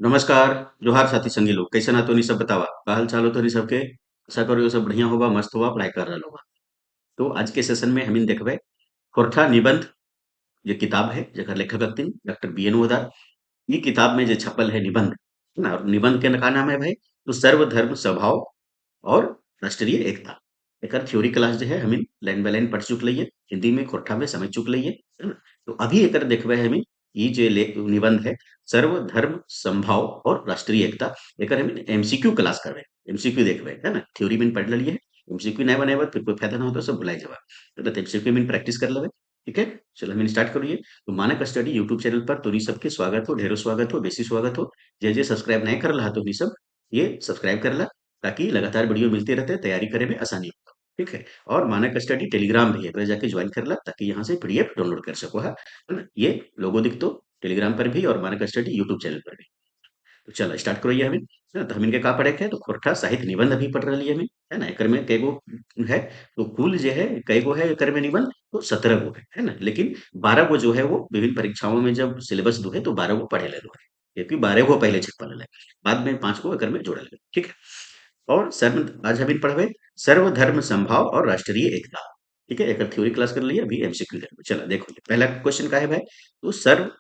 नमस्कार। जोहार साथी संगी लोग, कैसन तो नहीं सब बतावा का हाल चाल हो तो नहीं सबके। आशा करो सब बढ़िया होगा, मस्त होगा, पढ़ाई कर रहा होगा। तो आज के सेशन में हम देखबे खोरठा निबंध जो किताब है जकर लेखक हथिन डॉक्टर बी एन ओदार। ये किताब में जो छपल है निबंध है ना, और निबंध के का नाम है भाई तो सर्वधर्म स्वभाव और राष्ट्रीय एकता। एकर थ्योरी क्लास जो है हमें लाइन बाय लाइन पढ़ चुक लिए, हिंदी में खोरठा में समझ चुक लिए, है ना। तो अभी एकर देखबे हमें ये जो निबंध है सर्वधर्म संभाव और राष्ट्रीय एकता। एकर हमें एमसीक्यू क्लास करबे, एमसीक्यू देखबे, है ना। थ्योरी में पढ़ लिए, एमसीक्यू नहीं बनाए फिर कोई फायदा ना हो तो सब भुलाए जावा। तो एमसीक्यू में प्रैक्टिस कर लेबे। ठीक है, चलो हम स्टार्ट करिए। तो मानक स्टडी यूट्यूब चैनल पर तोरी सबके स्वागत हो, ढेरों स्वागत हो, बेसी स्वागत हो। जे जे सब्सक्राइब नहीं कर रहा तो नहीं सब ये सब्सक्राइब कर ला, ताकि लगातार वीडियो मिलते रहते, तैयारी करे में आसानी हो। ठीक है, और मानक स्टडी टेलीग्राम भी है, एकरा जाके ज्वाइन कर ला ताकि यहाँ से पीडीएफ डाउनलोड कर सको है ना। ये लोगो दिख तो टेलीग्राम पर भी और मानक स्टडी यूट्यूब चैनल पर भी। तो चलो स्टार्ट करो ये हमें, है ना। तो हम इनके का पढ़े के तो खोरठा साहित्य निबंध अभी पढ़ रही है हमें, है ना। एकर में कैगो है तो कुल जो है कैगो है एकर में निबंध तो 17 गो है ना। लेकिन 12 गो जो है वो विभिन्न परीक्षाओं में जब सिलेबस दो है तो 12 गो पढ़े ले दो है, क्योंकि 12 गो पहले छपल है, बाद में 5 गो एकर में जोड़ल है। ठीक है, और सर्व आज हम इन पढ़बे सर्वधर्म समभाव और राष्ट्रीय एकता। ठीक है, एक थ्योरी क्लास कर लिए, अभी एमसीक्यू देखो। चलो देखो पहला क्वेश्चन का है भाई तो सर्व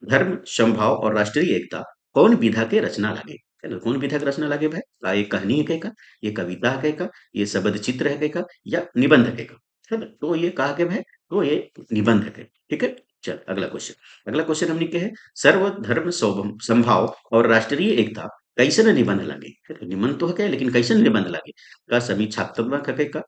धर्म समभाव और राष्ट्रीय एकता कौन विधा के रचना लागे, है ना। कौन विधा के रचना लागे भाई का ये कहानी है का, ये कविता है का, ये शब्द चित्र है का, या निबंध है का, है ना। तो ये कहा के भाई तो ये निबंध है। ठीक है, चल अगला क्वेश्चन। अगला क्वेश्चन हमने के है सर्वधर्म समभाव और राष्ट्रीय एकता कैसन निबंध लागे, है ना? निबंध तो है क्या, लेकिन कैसन निबंध लागे का समीक्षात्मक है का,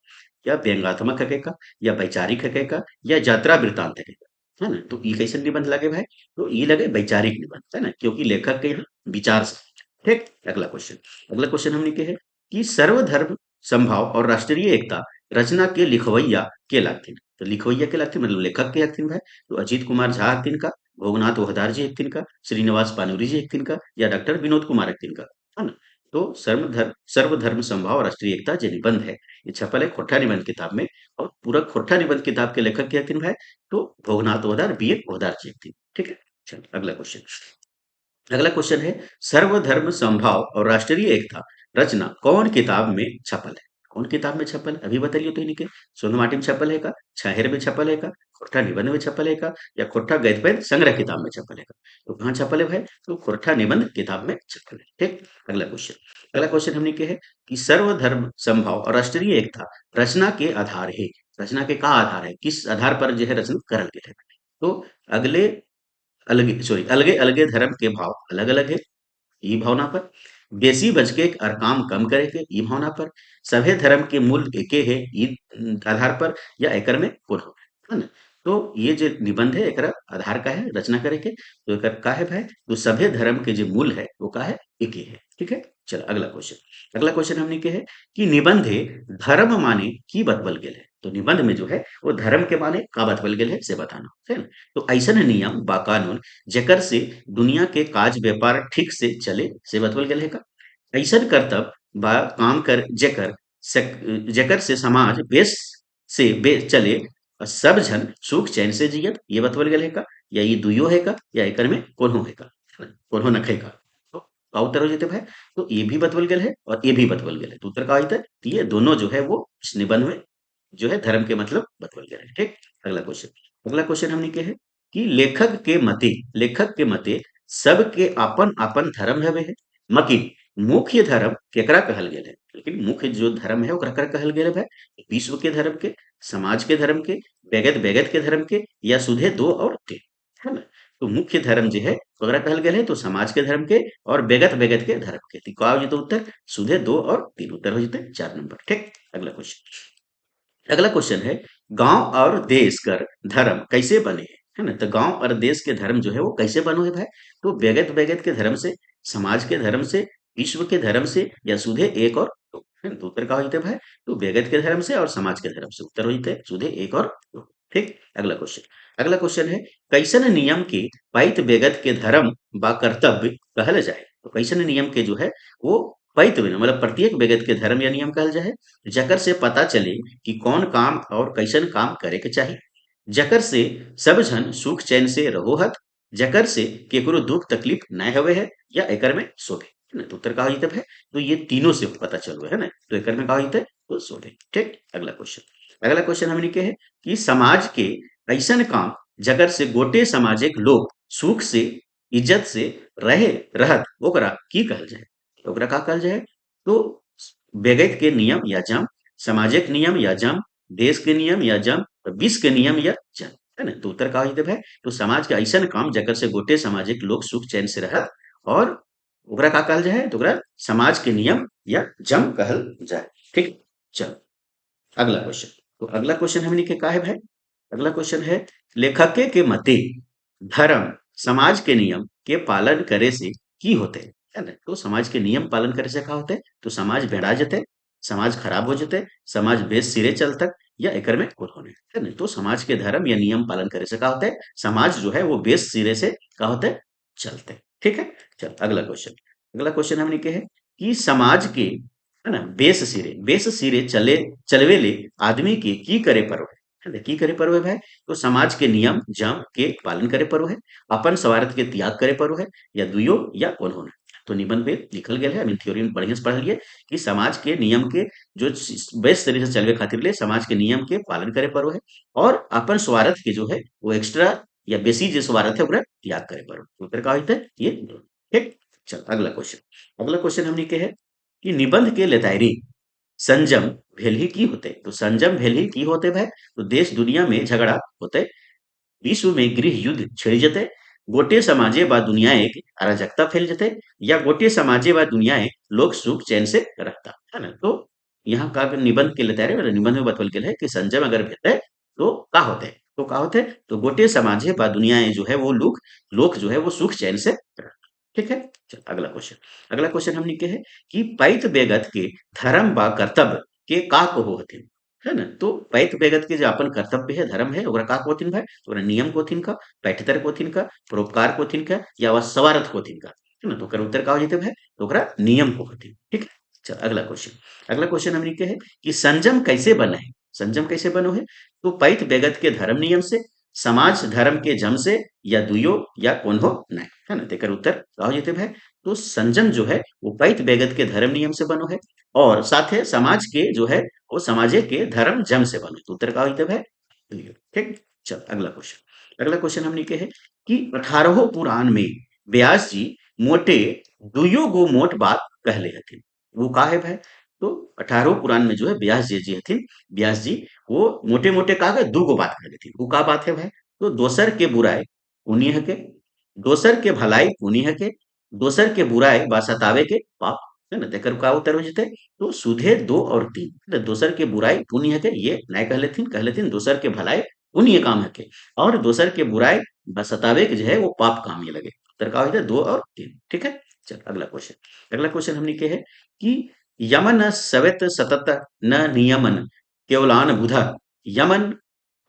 या व्यंग्यात्मक है का, या वैचारिक है का, या यात्रा वृत्तांत है ना। तो ये कैसे निबंध लगे भाई तो ये लगे वैचारिक निबंध, है ना, क्योंकि लेखक के यहाँ विचार से। ठीक, अगला क्वेश्चन। अगला क्वेश्चन हमने के है कि सर्वधर्म संभाव और राष्ट्रीय एकता रचना के लिखवैया के लागथिन। तो लिखवैया के लागथिन मतलब लेखक के हथिन भाई तो अजीत कुमार झा हथिन का, भोगनाथ ओहदार जी हथिन का, श्रीनिवास पानुरी जी हथिन का, या डॉक्टर विनोद कुमार हथिन का, है ना। तो सर्वधर्म संभाव और राष्ट्रीय एकता जो निबंध है ये छपल है खोट्ठा निबंध किताब में। और पूरा खोट्ठा निबंध किताब के लेखक के हथिन भाई तो भोगनाथ ओहदार बी एन ओहदार जी थी। ठीक है, चलो अगला क्वेश्चन। अगला क्वेश्चन है सर्वधर्म समभाव और राष्ट्रीय एकता रचना कौन किताब में छपल है। कौन किताब में छपल है अभी बताइए तो इनके। सोनमाटी में छपल है का, छाहेर में छपल है का, खोरठा निबंध में छपल है का, या खोरठा गद्य संग्रह किताब में छपल है का। तो कहाँ छपल है भाई तो खोरठा निबंध किताब में छपल है। ठीक, अगला क्वेश्चन। अगला क्वेश्चन हमने के है कि सर्वधर्म समभाव और राष्ट्रीय एकता रचना के आधार है। रचना के का आधार है, किस आधार पर जो है रचना करल गेल है। तो अगले अलगे सॉरी अलगे अलगे धर्म के भाव अलग अलग है, ई भावना पर। बेसी बच के और काम कम करे के, ई भावना पर। सभे धर्म के मूल एके है, ई आधार पर। या एकर में कौन हो, है ना। तो ये जो निबंध है एकरा आधार का है रचना करे के, तो एकर का है भाई तो सभे धर्म के जो मूल है वो का है एके है। ठीक है, चलो अगला क्वेश्चन। अगला क्वेश्चन हमने के है कि निबंधे धर्म माने की बतबल गेल है। तो निबंध में जो है वो धर्म के माने का बतबल गेल है से बताना है ना। तो ऐसन नियम बा कानून जेकर से दुनिया के काज व्यापार ठीक से चले से बतवल गेल है का। ऐसन करतब बा काम कर जेकर से समाज बेस से बे चले और सब जन सुख चैन से जियत ये बतवल गेल है का। या ये दुइयो है का, या एकर में कोनो है का, कोनो नखे का। तो का उत्तर हो जेते भाई तो ये भी बतवल गेल है और ये भी बतवल गेल है, तो उत्तर का होता है ये दोनों जो है वो इस निबंध में जो है धर्म के मतलब बतवल गेल है। ठीक, अगला क्वेश्चन। अगला क्वेश्चन हमने के है कि लेखक के मते सबके आपन आपन धर्म हवे है, मकिन मुख्य धर्म केकरा कहल गेल है। लेकिन मुख्य जो धर्म है ओकरा कहल गेल है भाई विश्व के धर्म के, समाज के धर्म के, बेगत बेगत के धर्म के, या सुधे दो और तीन, है ना। तो मुख्य धर्म जो है ओकरा कहल गेल है तो समाज के धर्म के और बेगत बेगत के धर्म के। तो का हो जेते उत्तर सुधे दो और तीन, उत्तर हो जेते 4 नंबर। ठीक, अगला क्वेश्चन। अगला क्वेश्चन है गांव और देश कर धर्म कैसे बने हैं, है ना। तो गांव और देश के धर्म जो है वो कैसे बनो है भाई तो बेगत बेगत के धर्म से, समाज के धर्म से, विश्व के धर्म से, या सुधे एक और दो, है ना। तो उत्तर का हो जाते भाई तो बेगत के धर्म से और समाज के धर्म से, उत्तर हो जाते सुधे एक और दो। ठीक, अगला क्वेश्चन। अगला क्वेश्चन है कैसन नियम के पैत बेगत के धर्म बा कर्तव्य कहल जाए। तो कैसन नियम के जो है वो पैत मतलब प्रत्येक बेगत के धर्म या नियम कहल जाए जकर से पता चले कि कौन काम और कैसन काम करे के चाहिए, जकर से सब जन सुख चैन से रहो हत, जकर से केकरो दुख तकलीफ ना हवे है या एकर में शोभे, है ना? तो उत्तर का हो जते है। तो ये तीनों से पता चलो है ना? तो एकर में का हो जते तो शोभे। ठीक, अगला क्वेश्चन। अगला क्वेश्चन हमनी के है कि समाज के ऐसन काम जगर से गोटे सामाजिक लोग सुख से इज्जत से रहे रहत ओकरा की कहल जाए? तो ओकरा का कहल जाए? तो व्यक्ति के नियम या जम, सामाजिक नियम या जम, देश के नियम या जम, विश्व के नियम या जम, है ना? तो उत्तर का हो जते है। तो समाज के ऐसन काम जकर से गोटे सामाजिक लोग सुख चैन से रहत और ओकरा का कहल जाए? तो ओकरा समाज के नियम या जम कहल जाए। ठीक, चलो अगला क्वेश्चन। तो अगला क्वेश्चन हमनी के का है भाई? अगला क्वेश्चन है लेखक के मते धर्म समाज के नियम के पालन करे से की होते है ना? तो समाज के नियम पालन करे से का होते? तो समाज बेड़ा जते, समाज खराब हो जते, समाज बेस सिरे चलतक या एकर में कुछ होने, है ना? तो समाज के धर्म या नियम पालन करे से का होते? समाज जो है वो बेस सिरे से का होते? चलते। ठीक है, चल अगला क्वेश्चन। अगला क्वेश्चन हमने के है कि समाज के है ना बेस सिरे चले चलवे ले आदमी के की करे परो है ना? की करे परो है भाई? तो समाज के नियम जम के पालन करे परो है, अपन स्वार्थ के त्याग करे परो है या दुयो या कोन्होने। तो निबंध पे लिखल गेल है, थ्योरी में बढ़िया से पढ़ लिए कि समाज के नियम के जो बेस्ट तरीके से चलवे खातिर ले समाज के नियम के पालन करे परो है और अपन स्वार्थ के जो है वो एक्स्ट्रा या बेसी जो स्वार्थ है ओकरा त्याग करे परो। तो उत्तर का होता है ये दोनों। ठीक, चल अगला क्वेश्चन। अगला क्वेश्चन हमने के है कि निबंध के लेतायरी संजम भेल ही की होते? तो संजम भेल ही की होते भाई? तो देश दुनिया में झगड़ा होते, विश्व में गृह युद्ध छिड़ जते, गोटे समाजे बा दुनियाए के अराजकता फैल जते या गोटे समाजे बा दुनियाए लोग सुख चैन से रहता, है ना? तो यहाँ का निबंध के लेते रहे निबंध में बतवल गेल है कि संजम अगर भेटे तो का होते? तो का होते? तो गोटे समाजे बा दुनियाए जो है वो लोग जो है वो सुख चैन से रहता। ठीक है, चल अगला क्वेश्चन। अगला क्वेश्चन हमनी के है कि पैत बेगत के धर्म बा कर्तव्य के का कहो हथिन, है ना? तो पैत बेगत के जो अपन कर्तव्य है धर्म है ओकरा का कोथिन भाई? तो ओकरा नियम कोथिन का, पैठतर कोथिन का, परोपकार कोथिन का या वह स्वार्थ कोथिन का, है ना? तो ओकर उत्तर का हो जते भाई? तो ओकरा नियम को होथिन। ठीक है, चल अगला क्वेश्चन। अगला क्वेश्चन हमनी के है कि संजम कैसे बना है? संजम कैसे बनो है? तो पैत बेगत के धर्म नियम से, समाज धर्म के जम से या दुयो या कोन्हो नहीं, है ना? तेकर उत्तर का हो जते भाई? तो संजम जो है वो पैत बेगत के धर्म नियम से बनो है और साथे समाज के जो है वो समाजे के धर्म जम से बनो। तो उत्तर का हो जते भाई? दुयो। ठीक, चल अगला क्वेश्चन। अगला क्वेश्चन हमनी के है कि 18 पुराण में व्यास जी मोटे दुयो गो मोट बात कहले हथिन, वो का है भाई? तो 18 पुराण में जो है व्यास जी हथिन, व्यास जी वो मोटे मोटे का है दू गो बात कहले थी। वो का बात है भाई? तो दोसर के बुराई पुण्य है के, दोसर के भलाई पुण्य है के, दोसर के बुराई बा सतावे के पाप, है ना? तेकर का उत्तर हो जते? तो सुधे 2 और 3, मतलब दोसर के बुराई पुण्य है के ये नहीं कह लेथिन दोसर के भलाई पुण्य काम है के और दोसर के बुराई बस सतावे के जो है वो पाप काम ये लगे। उत्तर का हो जाए 2 और 3। ठीक है, चल अगला क्वेश्चन। अगला क्वेश्चन हमने के है कि यमन सवेत सतत न नियमन केवलान बुधा यमन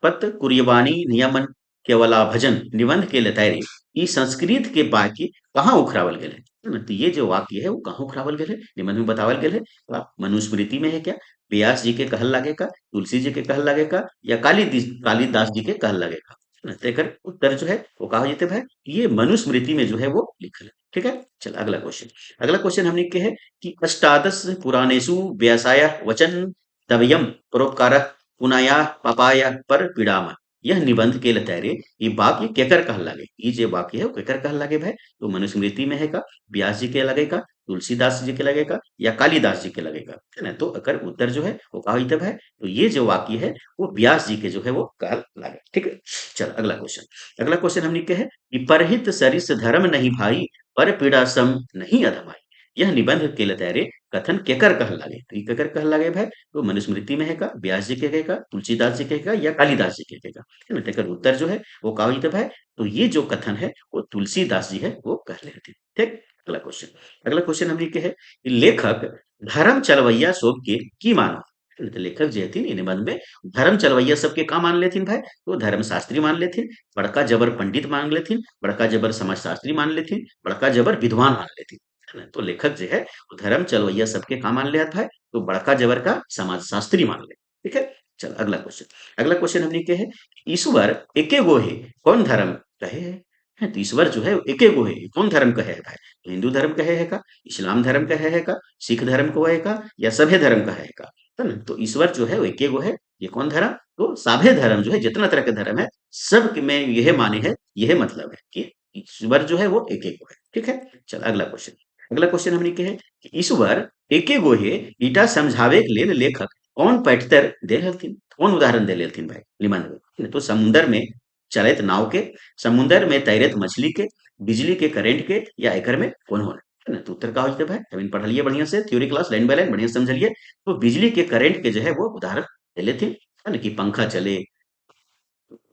पत कुर्यवाणी नियमन केवला भजन निबंध के लतायरी ई संस्कृत के वाक्य कहाँ उखरावल गेल है ना? तो ये जो वाक्य है वो कहाँ उखरावल गेल है? निबंध में बतावल गेल है। तो आप मनुस्मृति में है क्या? व्यास जी के कहल लागे का, तुलसी जी के कहल लागे का या कालिदास जी के कहल लागे का, है ना? तो एकर उत्तर जो है वो कहा जेते भाई? ये मनुस्मृति में जो है वो लिखल है। ठीक है, चल अगला क्वेश्चन। अगला क्वेश्चन हमने के है कि अष्टादश पुराणेषु व्यासाय वचन तवयम परोपकार पुनाया पापाया पर पीड़ामा यह निबंध के लतैरे ये वाक्य केकर कहल लागे? ई जे वाक्य है वो केकर कहल लागे भाई? तो मनुस्मृति में है का, व्यास जी के लगेगा, तुलसीदास जी के लगेगा या कालिदास जी के लगेगा, है ना? तो एकर उत्तर जो है वो का होइते भाई? तो ये जो वाक्य है वो व्यास जी के जो है वो कहल लागे। ठीक है, चल अगला क्वेश्चन। अगला क्वेश्चन हमने के है कि परहित सरिस धर्म नहीं भाई पर पीड़ा सम नहीं अधमाई यह निबंध के लतैरे कथन केकर कहल लागे? तो ई केकर कहल लागे भाई? तो मनुस्मृति में है का, व्यास जी के कहेगा, तुलसीदास जी के कहेगा या कालिदास जी के कहेगा, है ना? तेकर उत्तर जो है वो का होइते भाई? तो ये जो कथन है वो तुलसीदास जी है वो कहले हथिन। ठीक, अगला क्वेश्चन। अगला क्वेश्चन हमनी के है कि लेखक धर्म चलवैया सब के की मानो? है ना? तो लेखक जे हथिन इ निबंध में धर्म चलवैया सबके का मान लेथिन भाई? तो धर्म शास्त्री मान लेथिन, बड़का जबर पंडित मान लेथिन, बड़का जबर समाजशास्त्री मान लेथिन, बड़का जबर विद्वान मान लेथिन, है ना? तो लेखक जो है वो धर्म चलवैया सबके का मान लेत भाई? तो बड़का जबर का समाजशास्त्री मान ले। ठीक है, चल अगला क्वेश्चन। अगला क्वेश्चन हमने के है ईश्वर एके गो है कौन धर्म कहे है? है तो ईश्वर जो है एके गो है। कौन धर्म कहे है भाई? तो हिंदू धर्म कहे है का, इस्लाम धर्म कहे है का, सिख धर्म को है का, या सभे धर्म कहे है का? है ना? तो ईश्वर जो है वो एके गो है। ये कौन धर्म? तो साभे धर्म जो है, जितना तरह के धर्म है सब में यह माने है, यह मतलब है कि ईश्वर जो है वो एके गो है। ठीक है, चल अगला क्वेश्चन। अगला क्वेश्चन हमने के है कि ईश्वर एके गो है ईटा समझावे के लेल लेखक कौन पैटतर दे हलथिन? कौन उदाहरण दे लेथिन भाई निबंध में? तो समुंदर में चलत नाव के, समुंदर में तैरत मछली के, बिजली के करंट के, या एकर में कौन होना? है ना? तो उत्तर का हो जाता है भाई, अभी पढ़ लिया बढ़िया से, theory class line by line बढ़िया से समझ लिए। तो बिजली के करंट के जो है वो उदाहरण दे लेते हैं, है ना? कि पंखा चले,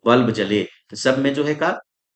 बल्ब जले, तो सब में जो है का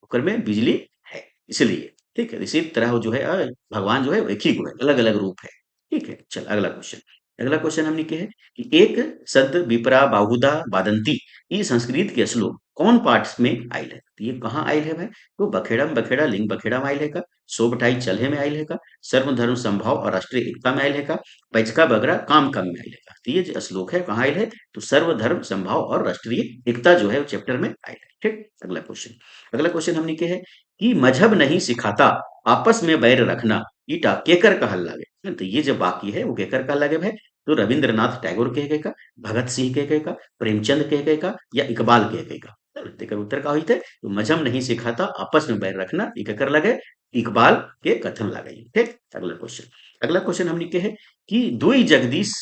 ओकर में बिजली है, इसलिए। ठीक है, इसी तरह वो जो है भगवान जो है वो एक ही को है, अलग अलग रूप है। ठीक है, चल अगला क्वेश्चन। अगला क्वेश्चन हमने के है कि एक सद विपरा बाहुदा बादंती, ये संस्कृत के श्लोक कौन पाठ में आयल है? तो ये कहाँ आयल है भाई? तो बखेड़म बखेड़ा लिंग बखेड़ा में आयल है का, सोबठाई चलहे में आयल है का, सर्वधर्म संभाव और राष्ट्रीय एकता में आयल है का, पैचका बगरा काम कम में आयल है का? तो ये जो श्लोक है कहाँ आयल है? तो सर्वधर्म संभाव और राष्ट्रीय एकता जो है वो चैप्टर में आयल है। ठीक, अगला क्वेश्चन। अगला क्वेश्चन हमने के है कि मजहब नहीं सिखाता आपस में बैर रखना, ईटा केकर कहल लागे? तो ये जो वाक्य है वो केकर कहल लागे भाई? तो रविंद्रनाथ टैगोर के का, भगत सिंह के का, प्रेमचंद के का, या इकबाल के का? तेकर उत्तर का होते? तो मजहब नहीं सिखाता आपस में बैर रखना, ये केकर लगे? इकबाल के कथन लगे। ठीक, अगला क्वेश्चन। अगला क्वेश्चन हमने के है कि दुई जगदीश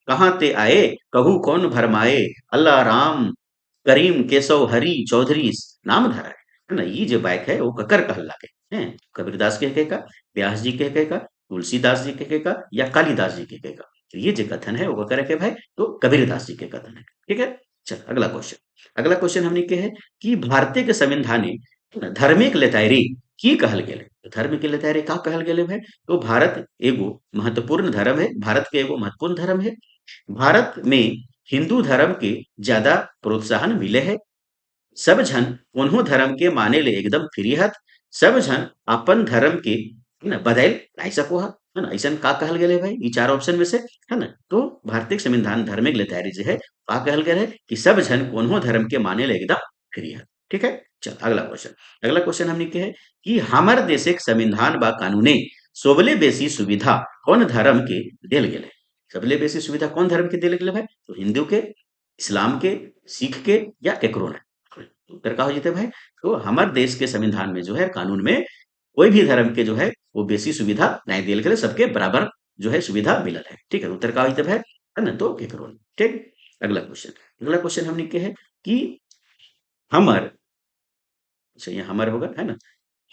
कहाँ ते आए, कहू कौन भरमाए, अल्लाह राम करीम केशव हरि चौधरी नाम धरा है ना? ये जो बाइक है वो ककर कहल लागे हैं? कबीरदास के का, व्यास जी के का, तुलसीदास जी के का, या कालिदास जी के का? तो ये जो कथन है वो ककर के भाई, तो कबीरदास जी के कथन है। ठीक है, चल अगला क्वेश्चन। अगला क्वेश्चन हमने के है कि भारतीय के संविधाने धार्मिक लेतायरी की कहल गेले? तो धर्म के लेतायरी का कहल गेले भाई? तो भारत एगो महत्वपूर्ण धर्म है, भारत के एगो महत्वपूर्ण धर्म है। भारत में हिंदू धर्म के ज्यादा प्रोत्साहन मिले है। सब झन उन्हों धर्म के माने ले एकदम फ्री हत, सब झन अपन धर्म के है ना बदल नहीं सको है ना? ऐसा का कहल गेले भाई ये चार ऑप्शन में से? है ना? तो भारतीय संविधान धार्मिक लेतारी जो है का कहल गेले है कि सब झन उन्हों धर्म के माने ले एकदम फ्री हत। ठीक है, चल अगला क्वेश्चन। अगला क्वेश्चन हमने के है कि हमार देश एक संविधान बा कानूने सोबले बेसी सुविधा कौन धर्म के देल गेले? सबले बेसी सुविधा कौन धर्म के देल गेले भाई? तो हिंदू के, इस्लाम के, सिख के, या केकरो ने? उत्तर का हो जीते भाई? तो हमारे देश के संविधान में जो है कानून में कोई भी धर्म के जो है वो बेसी सुविधा नहीं दिल के, सबके बराबर जो है सुविधा मिलल है। ठीक है, उत्तर का हो जीते भाई? है ना? तो केकरो ने। ठीक, अगला क्वेश्चन। अगला क्वेश्चन हमने के है कि हमर, अच्छा ये हमर होगा है ना?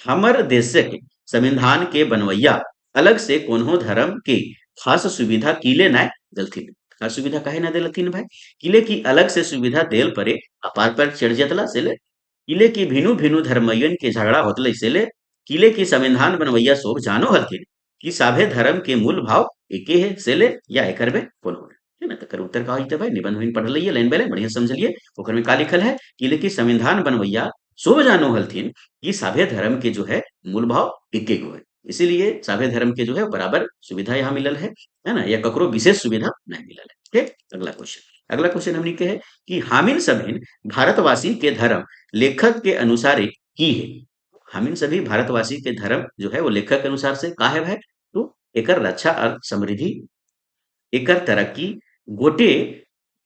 हमर देश के संविधान के बनवैया अलग से कोनो धर्म के खास सुविधा किले ना दलथिन? खास सुविधा काहे ना देलथिन भाई? किले की अलग से सुविधा देल परे अपार पर चढ़ जतला से ले, किले की भिनु भिनु धर्मयन के झगड़ा होतले से ले, किले की संविधान बनवैया सोब जानो हलथिन कि साभे धर्म के मूल भाव एके है से ले, या एकर में कौन हो? है ना? तकर उत्तर का होते भाई निबंध में पढ़ लिये लाइन बाय लाइन बढ़िया समझ लिए। ओकर में का लिखल है? किले की संविधान बनवैया सोब जानो हलथिन कि साभे धर्म के जो है मूल भाव एके गो है, इसीलिए साभे धर्म के जो है बराबर सुविधा यहाँ मिलल है ना? या ककरो विशेष सुविधा नहीं मिलल है। ठीक, अगला क्वेश्चन। अगला क्वेश्चन हमने के है कि हामिन सभिन भारतवासी के धर्म लेखक के अनुसार की है? हामिन सभी भारतवासी के धर्म जो है वो लेखक के अनुसार से का है भाई? तो एकर रक्षा और समृद्धि, एकर तरक्की, गोटे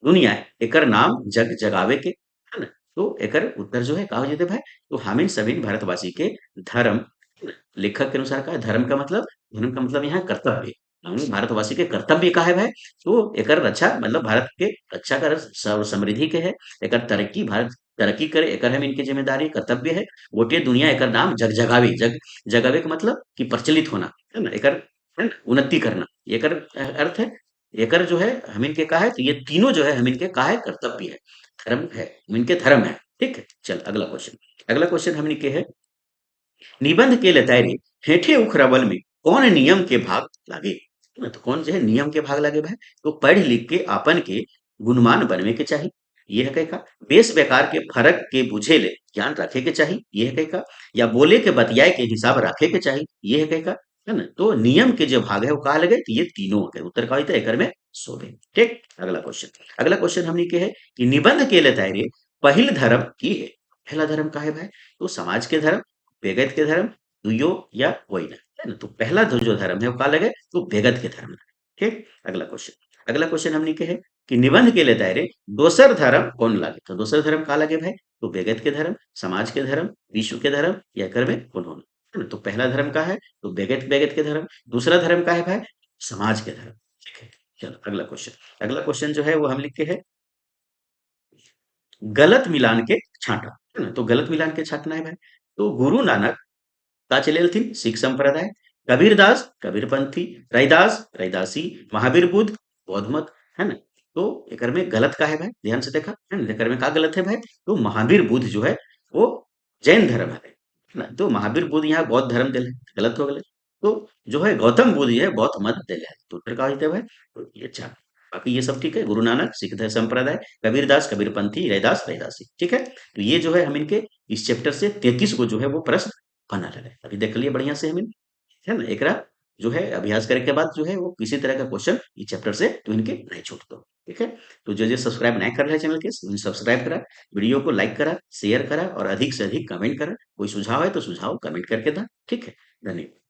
दुनिया एकर नाम जग जगावे के, है ना? तो एकर उत्तर जो है का हो जेते भाई? तो हामिन सभिन भारतवासी के धर्म, लेखक के अनुसार का है धर्म का मतलब, धर्म का मतलब यहाँ कर्तव्य, भारतवासी के कर्तव्य का है भाई? तो एकर रक्षा मतलब भारत के रक्षा कर समृद्धि के है, एकर तरक्की भारत तरक्की करे एकर हम इनके जिम्मेदारी कर्तव्य है, गोटे दुनिया एकर नाम जग जगावे, जग जगावे का मतलब कि प्रचलित होना, है ना? एकर है ना उन्नति करना, एकर अर्थ है। एकर जो है हम इनके का है, तो ये तीनों जो है हम इनके का है कर्तव्य है, धर्म है, हम इनके धर्म है। ठीक है, चल अगला क्वेश्चन। अगला क्वेश्चन हम इनके है निबंध के लतारे हेठे उखरावल में कौन नियम के भाग लागे? ना तो कौन जो है नियम के भाग लागे भाई? तो पढ़ लिख के आपन के गुणमान बनवे के चाहिए, ये है कहीं का। बेस बेकार के फर्क के बुझे ले ज्ञान रखे के चाहिए, ये है कहीं का। या बोले के बतियाए के हिसाब रखे के चाहिए, ये है कहीं का। है ना? तो नियम के जो भाग है वो कहा लगे? तो ये तीनों हो गए, उत्तर का होता है एकर में शोभे। ठीक, अगला क्वेश्चन। अगला क्वेश्चन हमने के है कि निबंध के लतारे पहिल धर्म की है? पहला धर्म का है भाई? तो समाज के धर्म, बेगत के धर्म दुयो या वही ना, है ना? तो पहला जो धर्म है वो का लगे तो बेगत के धर्म लगे। ठीक, अगला क्वेश्चन हमने के है कि निबंध के लिए दायरे दोसर धर्म कौन लागे, तो दोसर धर्म का लगे भाई, तो बेगत के धर्म, समाज के धर्म, विश्व के धर्म या एकर में कौन होना, है ना? तो पहला धर्म का है तो बेगत बेगत के धर्म, दूसरा धर्म का है भाई समाज के धर्म। ठीक है, चलो अगला क्वेश्चन जो है वो हम लिख के है गलत मिलान के छांटा, है ना? तो गलत मिलान के छांटना है भाई, तो गुरु नानक का चलेलथिन सिख संप्रदाय, कबीरदास कबीरपंथी, रैदास रैदासी, महावीर बुद्ध बौद्ध मत, है ना? तो एकर में गलत का है भाई, ध्यान से देखा, है ना? एकर में का गलत है भाई, तो महावीर बुद्ध जो है वो जैन धर्म है ना? तो महावीर बुद्ध यहाँ बौद्ध धर्म दिले, गलत हो गए। तो जो है गौतम बुद्ध ये बौद्ध मत दिले, तो फिर का होते भाई, तो ये अच्छा, बाकी ये सब ठीक है, गुरु नानक सिख धर्म संप्रदाय, कबीरदास कबीरपंथी, रैदास रैदासी, ठीक है। तो ये जो है हम इनके इस चैप्टर से 33 को जो है वो प्रश्न बना रहे, अभी देख लिए बढ़िया से हम है ना, एकरा जो है अभ्यास करे के बाद जो है वो किसी तरह का क्वेश्चन इस चैप्टर से तो इनके नहीं छूटतो, ठीक है। तो जो सब्सक्राइब नहीं कर रहे चैनल के सब्सक्राइब करा, वीडियो को लाइक करा, शेयर करा और अधिक से अधिक कमेंट करा, कोई सुझाव है तो सुझाव कमेंट करके दा, ठीक है। धन्यवाद।